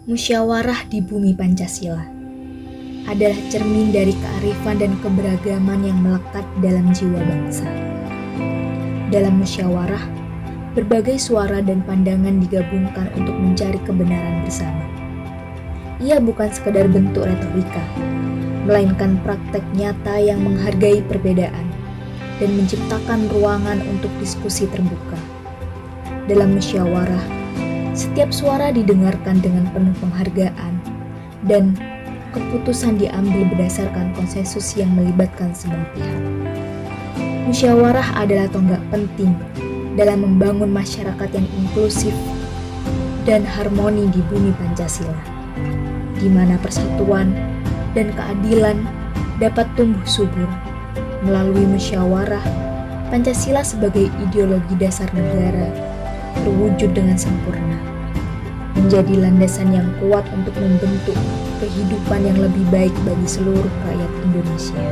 Musyawarah di bumi Pancasila adalah cermin dari kearifan dan keberagaman yang melekat dalam jiwa bangsa. Dalam musyawarah, berbagai suara dan pandangan digabungkan untuk mencari kebenaran bersama. Ia bukan sekedar bentuk retorika, melainkan praktek nyata yang menghargai perbedaan dan menciptakan ruangan untuk diskusi terbuka. Dalam musyawarah, setiap suara didengarkan dengan penuh penghargaan dan keputusan diambil berdasarkan konsensus yang melibatkan semua pihak. Musyawarah adalah tonggak penting dalam membangun masyarakat yang inklusif dan harmoni di bumi Pancasila, di mana persatuan dan keadilan dapat tumbuh subur. Melalui musyawarah, Pancasila sebagai ideologi dasar negara terwujud dengan sempurna, menjadi landasan yang kuat untuk membentuk kehidupan yang lebih baik bagi seluruh rakyat Indonesia.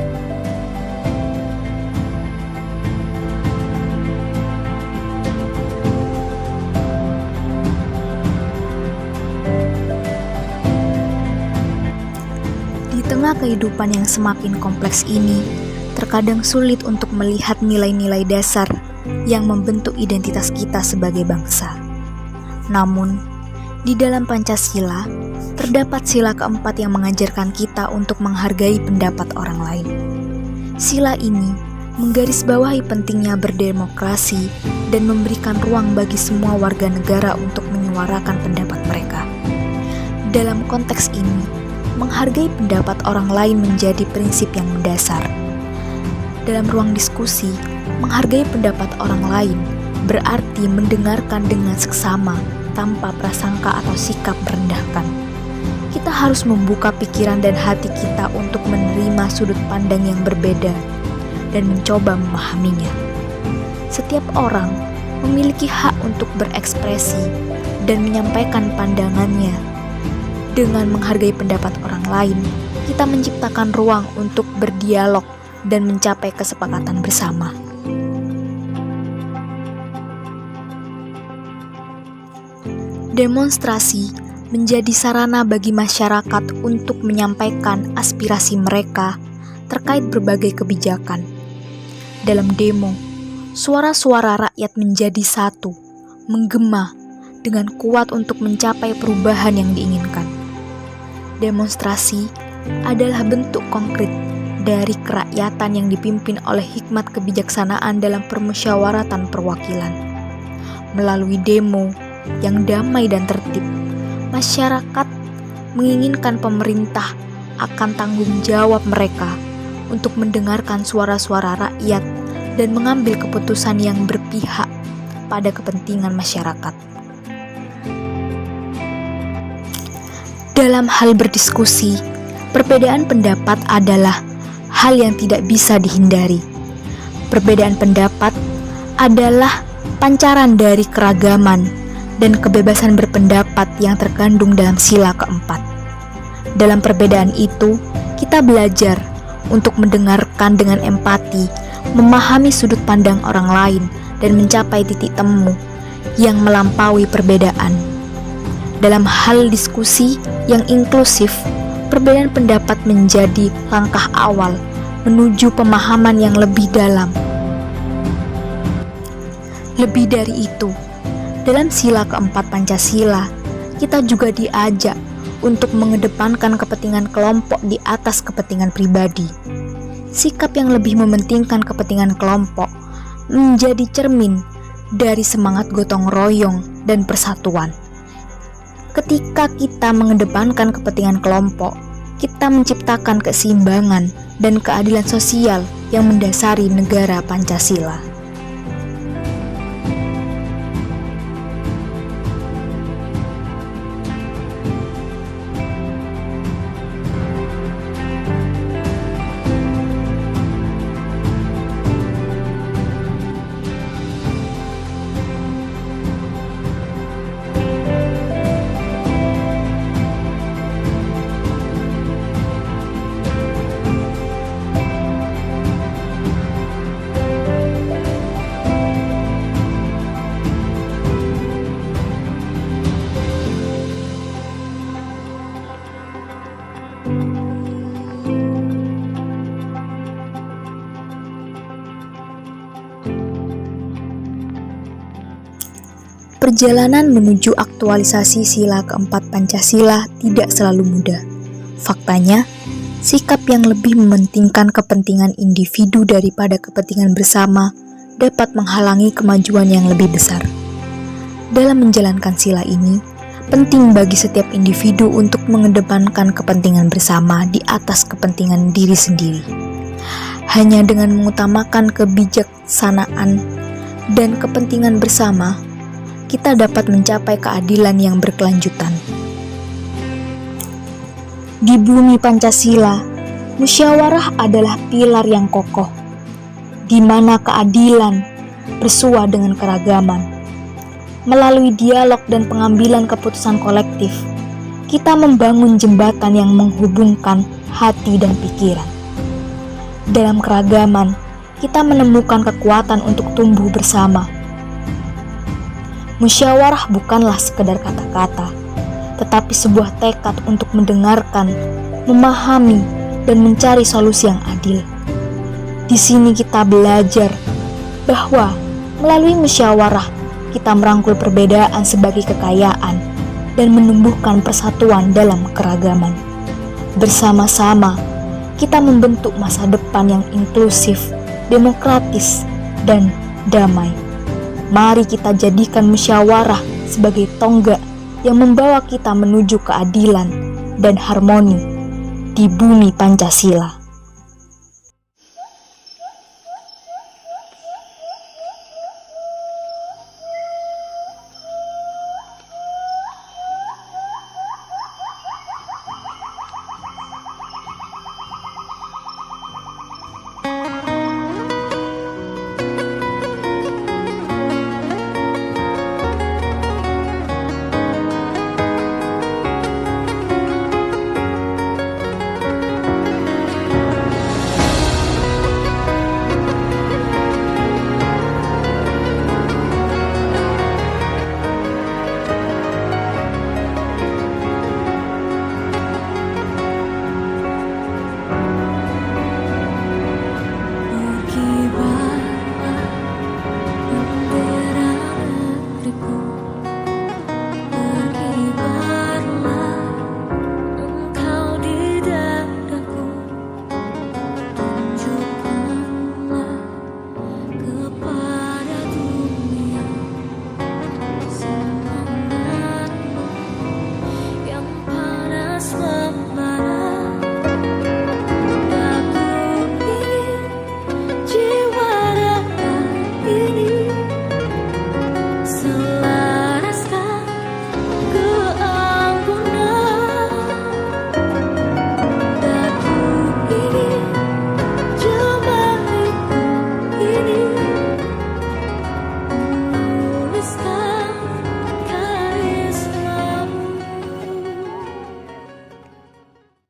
Di tengah kehidupan yang semakin kompleks ini, terkadang sulit untuk melihat nilai-nilai dasar yang membentuk identitas kita sebagai bangsa. Namun, di dalam Pancasila, terdapat sila keempat yang mengajarkan kita untuk menghargai pendapat orang lain. Sila ini menggarisbawahi pentingnya berdemokrasi dan memberikan ruang bagi semua warga negara untuk menyuarakan pendapat mereka. Dalam konteks ini, menghargai pendapat orang lain menjadi prinsip yang mendasar. Dalam ruang diskusi, menghargai pendapat orang lain berarti mendengarkan dengan seksama tanpa prasangka atau sikap merendahkan. Kita harus membuka pikiran dan hati kita untuk menerima sudut pandang yang berbeda dan mencoba memahaminya. Setiap orang memiliki hak untuk berekspresi dan menyampaikan pandangannya. Dengan menghargai pendapat orang lain, kita menciptakan ruang untuk berdialog dan mencapai kesepakatan bersama. Demonstrasi menjadi sarana bagi masyarakat untuk menyampaikan aspirasi mereka terkait berbagai kebijakan. Dalam demo, suara-suara rakyat menjadi satu, menggema dengan kuat untuk mencapai perubahan yang diinginkan. Demonstrasi adalah bentuk konkret dari kerakyatan yang dipimpin oleh hikmat kebijaksanaan dalam permusyawaratan perwakilan. Melalui demo yang damai dan tertib, masyarakat menginginkan pemerintah akan tanggung jawab mereka untuk mendengarkan suara-suara rakyat dan mengambil keputusan yang berpihak pada kepentingan masyarakat. Dalam hal berdiskusi, perbedaan pendapat adalah hal yang tidak bisa dihindari. Perbedaan pendapat adalah pancaran dari keragaman dan kebebasan berpendapat yang terkandung dalam sila keempat. Dalam perbedaan itu, kita belajar untuk mendengarkan dengan empati, memahami sudut pandang orang lain, dan mencapai titik temu yang melampaui perbedaan. Dalam hal diskusi yang inklusif, perbedaan pendapat menjadi langkah awal menuju pemahaman yang lebih dalam. Lebih dari itu, dalam sila keempat Pancasila, kita juga diajak untuk mengedepankan kepentingan kelompok di atas kepentingan pribadi. Sikap yang lebih mementingkan kepentingan kelompok menjadi cermin dari semangat gotong royong dan persatuan. Ketika kita mengedepankan kepentingan kelompok, kita menciptakan keseimbangan dan keadilan sosial yang mendasari negara Pancasila. Perjalanan menuju aktualisasi sila keempat Pancasila tidak selalu mudah. Faktanya, sikap yang lebih mementingkan kepentingan individu daripada kepentingan bersama dapat menghalangi kemajuan yang lebih besar. Dalam menjalankan sila ini, penting bagi setiap individu untuk mengedepankan kepentingan bersama di atas kepentingan diri sendiri. Hanya dengan mengutamakan kebijaksanaan dan kepentingan bersama, kita dapat mencapai keadilan yang berkelanjutan. Di bumi Pancasila, musyawarah adalah pilar yang kokoh, di mana keadilan bersua dengan keragaman. Melalui dialog dan pengambilan keputusan kolektif, kita membangun jembatan yang menghubungkan hati dan pikiran. Dalam keragaman, kita menemukan kekuatan untuk tumbuh bersama. Musyawarah bukanlah sekedar kata-kata, tetapi sebuah tekad untuk mendengarkan, memahami, dan mencari solusi yang adil. Di sini kita belajar bahwa melalui musyawarah kita merangkul perbedaan sebagai kekayaan dan menumbuhkan persatuan dalam keragaman. Bersama-sama, kita membentuk masa depan yang inklusif, demokratis, dan damai. Mari kita jadikan musyawarah sebagai tonggak yang membawa kita menuju keadilan dan harmoni di bumi Pancasila.